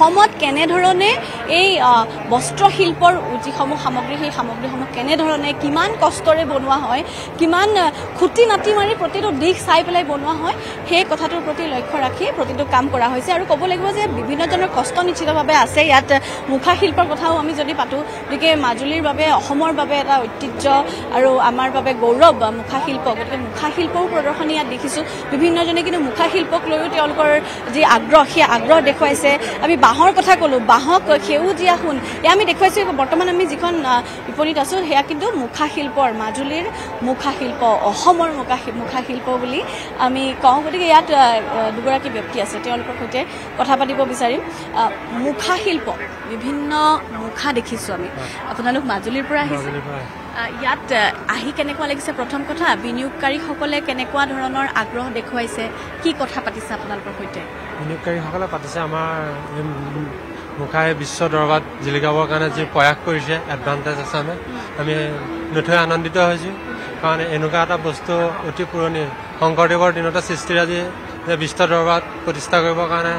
অসমত কেনেধৰণে এই বস্ত্ৰশিল্পৰ যিসমূহ সামগ্ৰী সেই সামগ্ৰীসমূহ কেনেধৰণে কিমান কষ্টৰে বনোৱা হয়, কিমান খুঁটি নাটি মাৰি প্ৰতিটো দিশ চাই পেলাই বনোৱা হয়, সেই কথাটোৰ প্ৰতি লক্ষ্য ৰাখি প্ৰতিটো কাম কৰা হৈছে। আৰু ক'ব লাগিব যে বিভিন্ন ধৰণৰ কষ্ট নিশ্চিতভাৱে আছে ইয়াত। মুখা শিল্পৰ কথাও আমি যদি পাতোঁ, গতিকে মাজুলীৰ বাবে অসমৰ বাবে এটা ঐতিহ্য আৰু আমাৰ বাবে গৌৰৱ মুখা শিল্প। গতিকে মুখা শিল্পও প্ৰদৰ্শনী ইয়াত দেখিছোঁ। বিভিন্নজনে কিন্তু মুখা শিল্পক লৈও তেওঁলোকৰ যি আগ্ৰহ, সেই আগ্ৰহ দেখুৱাইছে। আমি বাঁহৰ কথা ক'লোঁ, বাঁহক সেউজীয়া সোণ এয়া আমি দেখুৱাইছোঁ। বৰ্তমান আমি যিখন বিপণীত আছোঁ সেয়া কিন্তু মুখা শিল্পৰ, মাজুলীৰ মুখা শিল্প, অসমৰ মুখা শিল্প বুলি আমি কওঁ। গতিকে ইয়াত দুগৰাকী ব্যক্তি আছে, তেওঁলোকৰ সৈতে কথা পাতিব বিচাৰিম। মুখা শিল্প, বিভিন্ন মুখা দেখিছোঁ আমি। আপোনালোক মাজুলীৰ পৰা আহিছে, ইয়াত আহি কেনেকুৱা লাগিছে? প্ৰথম কথা, বিনিয়োগকাৰীসকলে কেনেকুৱা ধৰণৰ আগ্ৰহ দেখুৱাইছে, কি কথা পাতিছে আপোনালোকৰ সৈতে? বিনিয়োগকাৰীসকলে পাতিছে আমাৰ মুখাই বিশ্ব দৰবাৰত জিলিকাবৰ কাৰণে যি প্ৰয়াস কৰিছে, এডভান্টেজ আছে আমি নথৈ আনন্দিত হৈছোঁ। কাৰণ এনেকুৱা এটা বস্তু অতি পুৰণি শংকৰদেৱৰ দিনতে সৃষ্টিৰাজি যে বিশ্ব দৰবাৰত প্ৰতিষ্ঠা কৰিবৰ কাৰণে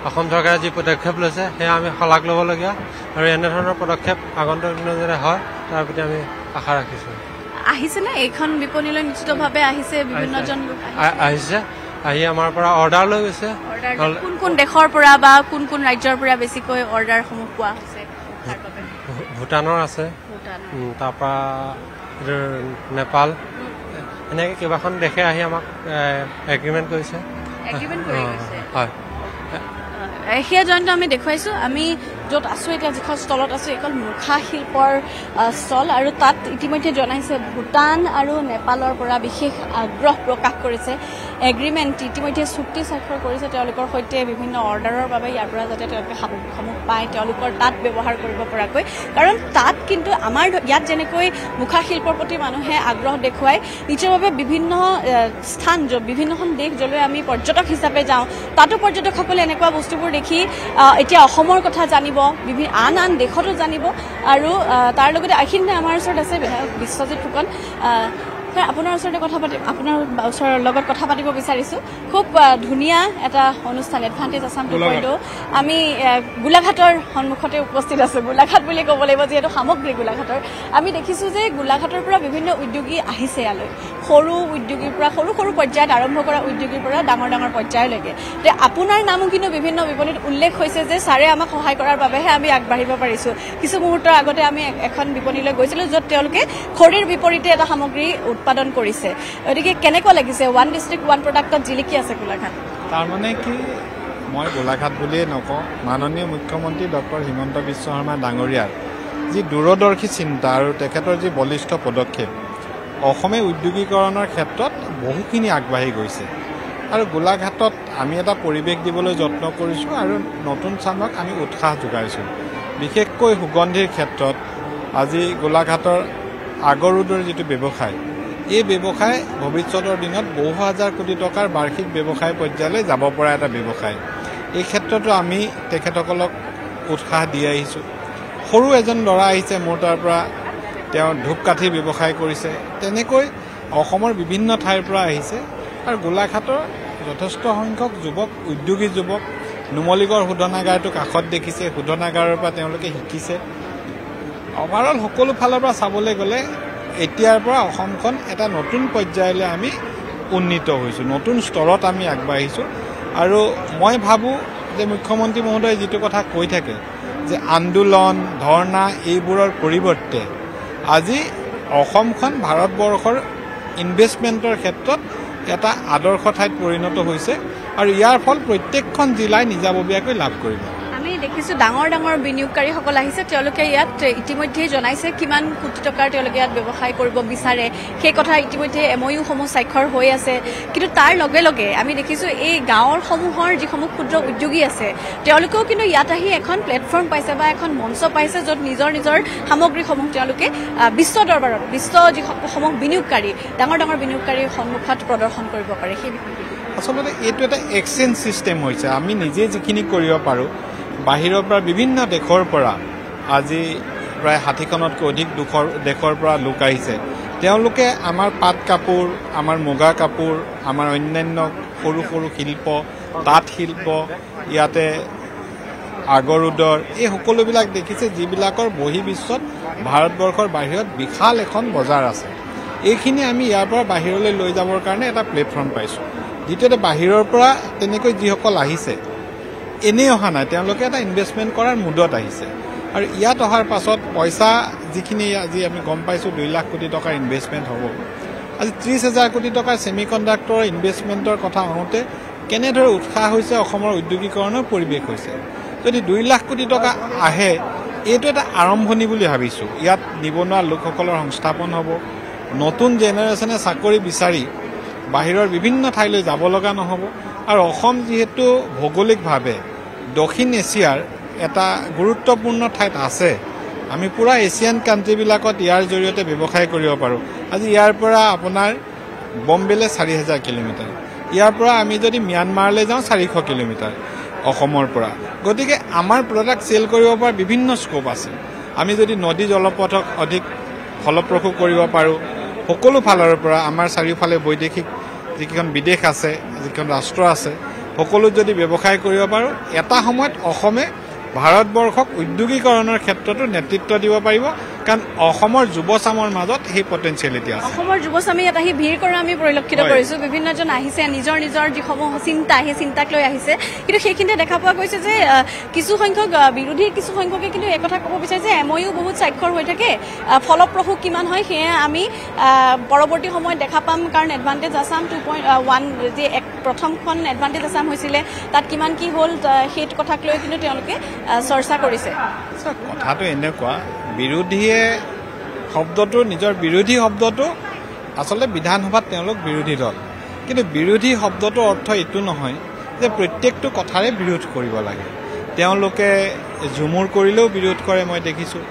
অসম চৰকাৰে যি পদক্ষেপ লৈছে সেয়া আমি শলাগ ল'বলগীয়া। আৰু এনেধৰণৰ পদক্ষেপ আগন্তুক দিনত যাতে হয় তাৰ প্ৰতি আমি আশা ৰাখিছোঁ। আহিছেনে এইখন বিপণীলৈ? নিশ্চিতভাৱে আহিছে, বিভিন্নজন আহিছে, আহি আমাৰ পৰা অৰ্ডাৰ লৈ গৈছে। কোন কোন দেশৰ পৰা বা কোন কোন ৰাজ্যৰ পৰা বেছিকৈ অৰ্ডাৰসমূহ পোৱা হৈছে? ভূটানৰ আছে, তাৰপৰা নেপাল, এনেকৈ কেইবাখন দেশে আহি আমাক এগ্ৰিমেণ্ট কৰিছে। হয়, সেয়া জয়ন্ত আমি দেখুৱাইছোঁ। আমি য'ত আছোঁ এতিয়া, যিখন ষ্টলত আছোঁ, এইখন মুখা শিল্পৰ ষ্টল। আৰু তাত ইতিমধ্যে জনাইছে ভূটান আৰু নেপালৰ পৰা বিশেষ আগ্ৰহ প্ৰকাশ কৰিছে। এগ্ৰিমেণ্ট ইতিমধ্যে চুক্তি স্বাক্ষৰ কৰিছে তেওঁলোকৰ সৈতে বিভিন্ন অৰ্ডাৰৰ বাবে, ইয়াৰ পৰা যাতে তেওঁলোকে সামগ্ৰীসমূহ পায় তেওঁলোকৰ তাত ব্যৱহাৰ কৰিব পৰাকৈ। কাৰণ তাত কিন্তু আমাৰ ইয়াত যেনেকৈ মুখা শিল্পৰ প্ৰতি মানুহে আগ্ৰহ দেখুৱাই, নিশ্চয়ভাৱে বিভিন্ন স্থান, বিভিন্নখন দেশ য'লৈ আমি পৰ্যটক হিচাপে যাওঁ, তাতো পৰ্যটকসকলে এনেকুৱা বস্তুবোৰ দেখি এতিয়া অসমৰ কথা জানিব, আন আন দেশতো জানিব। আৰু তাৰ লগতে এইখিনিতে আমাৰ ওচৰত আছে বিধায়ক বিশ্বজিৎ ফুকন। আপোনাৰ ওচৰতে আপোনাৰ ওচৰৰ লগত কথা পাতিব বিচাৰিছোঁ। খুব ধুনীয়া এটা অনুষ্ঠান, এডভান্টেজ আছাম 2.0। আমি গোলাঘাটৰ সন্মুখতে উপস্থিত আছোঁ। গোলাঘাট বুলি ক'ব লাগিব যিহেতু সামগ্ৰী গোলাঘাটৰ। আমি দেখিছোঁ যে গোলাঘাটৰ পৰা বিভিন্ন উদ্যোগী আহিছে ইয়ালৈ, সৰু উদ্যোগীৰ পৰা, সৰু সৰু পৰ্যায়ত আৰম্ভ কৰা উদ্যোগীৰ পৰা ডাঙৰ ডাঙৰ পৰ্যায়লৈকে। যে আপোনাৰ নামো কিন্তু বিভিন্ন বিপণীত উল্লেখ হৈছে যে ছাৰে আমাক সহায় কৰাৰ বাবেহে আমি আগবাঢ়িব পাৰিছোঁ। কিছু মুহূৰ্তৰ আগতে আমি এখন বিপণীলৈ গৈছিলোঁ য'ত তেওঁলোকে খৰিৰ বিপৰীতে এটা সামগ্ৰী উৎপাদন কৰিছে। গতিকে কেনেকুৱা লাগিছে? ওৱান ডিষ্ট্ৰিক্ট ওৱান প্ৰডাক্টত জিলিকি আছে গোলাঘাট। তাৰমানে কি, মই গোলাঘাট বুলিয়েই নকওঁ, মাননীয় মুখ্যমন্ত্ৰী ডক্টৰ হিমন্ত বিশ্ব শৰ্মা ডাঙৰীয়াৰ যি দূৰদৰ্শী চিন্তা আৰু তেখেতৰ যি বলিষ্ঠ পদক্ষেপ, অসমে উদ্যোগীকৰণৰ ক্ষেত্ৰত বহুখিনি আগবাঢ়ি গৈছে। আৰু গোলাঘাটত আমি এটা পৰিৱেশ দিবলৈ যত্ন কৰিছোঁ আৰু নতুন চামক আমি উৎসাহ যোগাইছোঁ। বিশেষকৈ সুগন্ধিৰ ক্ষেত্ৰত আজি গোলাঘাটৰ আগৰুডৰ যিটো ব্যৱসায়, এই ব্যৱসায় ভৱিষ্যতৰ দিনত বহু হাজাৰ কোটি টকাৰ বাৰ্ষিক ব্যৱসায় পৰ্যায়লৈ যাব পৰা এটা ব্যৱসায়। এই ক্ষেত্ৰতো আমি তেখেতসকলক উৎসাহ দি আহিছোঁ। সৰু এজন ল'ৰা আহিছে মোৰ তাৰ পৰা, তেওঁ ধূপকাঠিৰ ব্যৱসায় কৰিছে। তেনেকৈ অসমৰ বিভিন্ন ঠাইৰ পৰা আহিছে। আৰু গোলাঘাটৰ যথেষ্ট সংখ্যক যুৱক, উদ্যোগী যুৱক, নুমলীগড় শোধনাগাৰটো কাষত দেখিছে, শোধনাগাৰৰ পৰা তেওঁলোকে শিকিছে। অভাৰঅল সকলো ফালৰ পৰা চাবলৈ গ'লে এতিয়াৰ পৰা অসমখন এটা নতুন পৰ্যায়লৈ আমি উন্নীত হৈছোঁ, নতুন স্তৰত আমি আগবাঢ়িছোঁ। আৰু মই ভাবোঁ যে মুখ্যমন্ত্ৰী মহোদয়ে যিটো কথা কৈ থাকে যে আন্দোলন, ধৰ্ণা এইবোৰৰ পৰিৱৰ্তে আজি অসমখন ভাৰতবৰ্ষৰ ইনভেষ্টমেণ্টৰ ক্ষেত্ৰত এটা আদৰ্শ ঠাইত পৰিণত হৈছে। আৰু ইয়াৰ ফল প্ৰত্যেকখন জিলাই নিজাববীয়াকৈ লাভ কৰিব। আমি দেখিছোঁ ডাঙৰ ডাঙৰ বিনিয়োগকাৰীসকল আহিছে। তেওঁলোকে ইয়াত ইতিমধ্যেই জনাইছে কিমান কোটি টকাৰ তেওঁলোকে ইয়াত ব্যৱসায় কৰিব বিচাৰে। সেই কথা ইতিমধ্যে MOU-সমূহ স্বাক্ষৰ হৈ আছে। কিন্তু তাৰ লগে লগে আমি দেখিছোঁ এই গাঁৱৰসমূহৰ যিসমূহ ক্ষুদ্ৰ উদ্যোগী আছে তেওঁলোকেও কিন্তু ইয়াত আহি এখন প্লেটফৰ্ম পাইছে বা এখন মঞ্চ পাইছে য'ত নিজৰ নিজৰ সামগ্ৰীসমূহ তেওঁলোকে বিশ্ব দৰবাৰত, বিশ্ব যিসমূহ বিনিয়োগকাৰী, ডাঙৰ ডাঙৰ বিনিয়োগকাৰীৰ সন্মুখত প্ৰদৰ্শন কৰিব পাৰে। সেই আচলতে এইটো এটা এক্সচেঞ্জ ছিষ্টেম হৈছে। আমি নিজে যিখিনি কৰিব পাৰোঁ, বাহিৰৰ পৰা বিভিন্ন দেশৰ পৰা আজি প্ৰায় 60খনতকৈ অধিক দেশৰ পৰা লোক আহিছে। তেওঁলোকে আমাৰ পাট কাপোৰ, আমাৰ মুগা কাপোৰ, আমাৰ অন্যান্য সৰু সৰু শিল্প, তাঁত শিল্প, ইয়াতে আগৰুডৰ এই সকলোবিলাক দেখিছে যিবিলাকৰ বহিৰ্বিশ্বত ভাৰতবৰ্ষৰ বাহিৰত বিশাল এখন বজাৰ আছে এইখিনি আমি ইয়াৰ পৰা বাহিৰলৈ লৈ যাবৰ কাৰণে এটা প্লেটফৰ্ম পাইছোঁ দ্বিতীয়তে বাহিৰৰ পৰা তেনেকৈ যিসকল আহিছে এনেই অহা নাই তেওঁলোকে এটা ইনভেষ্টমেণ্ট কৰাৰ মুডত আহিছে আৰু ইয়াত অহাৰ পাছত পইচা যিখিনি আজি আমি গম পাইছোঁ 2 লাখ কোটি টকাৰ ইনভেষ্টমেণ্ট হ'ব আজি 30,000 কোটি টকাৰ ছেমিকণ্ডাক্টৰ ইনভেষ্টমেণ্টৰ কথা আহোঁতে কেনেদৰে উৎসাহ হৈছে অসমৰ উদ্যোগীকৰণৰ পৰিৱেশ হৈছে যদি 2 লাখ কোটি টকা আহে এইটো এটা আৰম্ভণি বুলি ভাবিছোঁ ইয়াত নিবনুৱা লোকসকলৰ সংস্থাপন হ'ব নতুন জেনেৰেশ্যনে চাকৰি বিচাৰি বাহিৰৰ বিভিন্ন ঠাইলৈ যাব লগা নহ'ব আৰু অসম যিহেতু ভৌগোলিকভাৱে দক্ষিণ এছিয়াৰ এটা গুৰুত্বপূৰ্ণ ঠাইত আছে আমি পুৰা এছিয়ান কাণ্ট্ৰিবিলাকত ইয়াৰ জৰিয়তে ব্যৱসায় কৰিব পাৰোঁ আজি ইয়াৰ পৰা আপোনাৰ বম্বেলৈ 4,000 কিলোমিটাৰ ইয়াৰ পৰা আমি যদি ম্যানমাৰলৈ যাওঁ 400 কিলোমিটাৰ অসমৰ পৰা গতিকে আমাৰ প্ৰডাক্ট চেল কৰিব পৰা বিভিন্ন স্কোপ আছে আমি যদি নদী জলপথক অধিক ফলপ্ৰসূ কৰিব পাৰোঁ সকলো ফালৰ পৰা আমাৰ চাৰিওফালে বৈদেশিক যিকেইখন বিদেশ আছে যিখন ৰাষ্ট্ৰ আছে সকলো যদি ব্যৱসায় কৰিব পাৰোঁ এটা সময়ত অসমে ভাৰতবৰ্ষক উদ্যোগীকৰণৰ ক্ষেত্ৰতো নেতৃত্ব দিব পাৰিব কাৰণ অসমৰ যুৱচামৰ মাজত সেই পটেনচিয়েলিটি আছে অসমৰ যুৱচামে ইয়াত আহি ভিৰ কৰা আমি পৰিলক্ষিত কৰিছোঁ বিভিন্নজন আহিছে নিজৰ নিজৰ যিসমূহ চিন্তা সেই চিন্তাক লৈ আহিছে কিন্তু সেইখিনিতে দেখা পোৱা গৈছে যে কিছু সংখ্যক বিৰোধীৰ কিছু সংখ্যকে কিন্তু এই কথা ক'ব বিচাৰিছে MOU বহুত স্বাক্ষৰ হৈ থাকে ফলপ্ৰসূ কিমান হয় সেয়ে আমি পৰৱৰ্তী সময়ত দেখা পাম কাৰণ এডভান্টেজ আছাম 2.1 যে প্ৰথমখন এডভান্টেজ আছাম হৈছিলে তাত কিমান কি হ'ল সেই কথাক লৈ কিন্তু তেওঁলোকে চৰ্চা কৰিছে কথাটো এনেকুৱা বিৰোধীয়ে শব্দটো নিজৰ বিৰোধী শব্দটো আচলতে বিধানসভাত তেওঁলোক বিৰোধী দল কিন্তু বিৰোধী শব্দটোৰ অৰ্থ এইটো নহয় যে প্ৰত্যেকটো কথাৰে বিৰোধ কৰিব লাগে তেওঁলোকে জুমুৰ কৰিলেও বিৰোধ কৰে মই দেখিছোঁ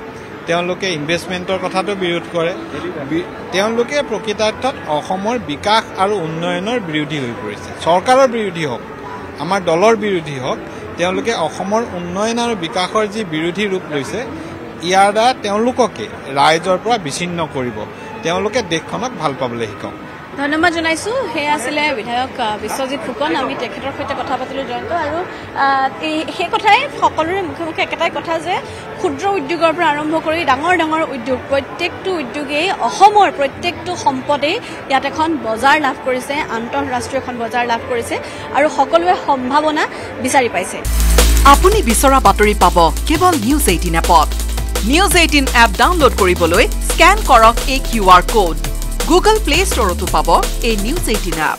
তেওঁলোকে ইনভেষ্টমেণ্টৰ কথাটো বিৰোধ কৰে তেওঁলোকে প্ৰকৃতাৰ্থত অসমৰ বিকাশ আৰু উন্নয়নৰ বিৰোধী হৈ পৰিছে চৰকাৰৰ বিৰোধী হওক আমাৰ দলৰ বিৰোধী হওক তেওঁলোকে অসমৰ উন্নয়ন আৰু বিকাশৰ যি বিৰোধী ৰূপ লৈছে ইয়াৰ দ্বাৰা তেওঁলোককে ৰাইজৰ পৰা বিচ্ছিন্ন কৰিব তেওঁলোকে দেশখনক ভাল পাবলৈ শিকাওক ধন্যবাদ জনাইছোঁ সেয়া আছিলে বিধায়ক বিশ্বজিৎ ফুকন আমি তেখেতৰ সৈতে কথা পাতিলোঁ জয়ন্ত আৰু সেই কথাই সকলোৰে মুখে মুখে একেটাই কথা যে ক্ষুদ্ৰ উদ্যোগৰ পৰা আৰম্ভ কৰি ডাঙৰ ডাঙৰ উদ্যোগ প্ৰত্যেকটো উদ্যোগেই অসমৰ প্ৰত্যেকটো সম্পদেই ইয়াত এখন বজাৰ লাভ কৰিছে আন্তঃৰাষ্ট্ৰীয় এখন বজাৰ লাভ কৰিছে আৰু সকলোৱে সম্ভাৱনা বিচাৰি পাইছে আপুনি বিচৰা বাতৰি পাব কেৱল নিউজ 18 এপত নিউজ 18 এপ ডাউনলোড কৰিবলৈ স্ক্যান কৰক এই QR code Google Play Store তো পাব এই নিউজ 18 এপ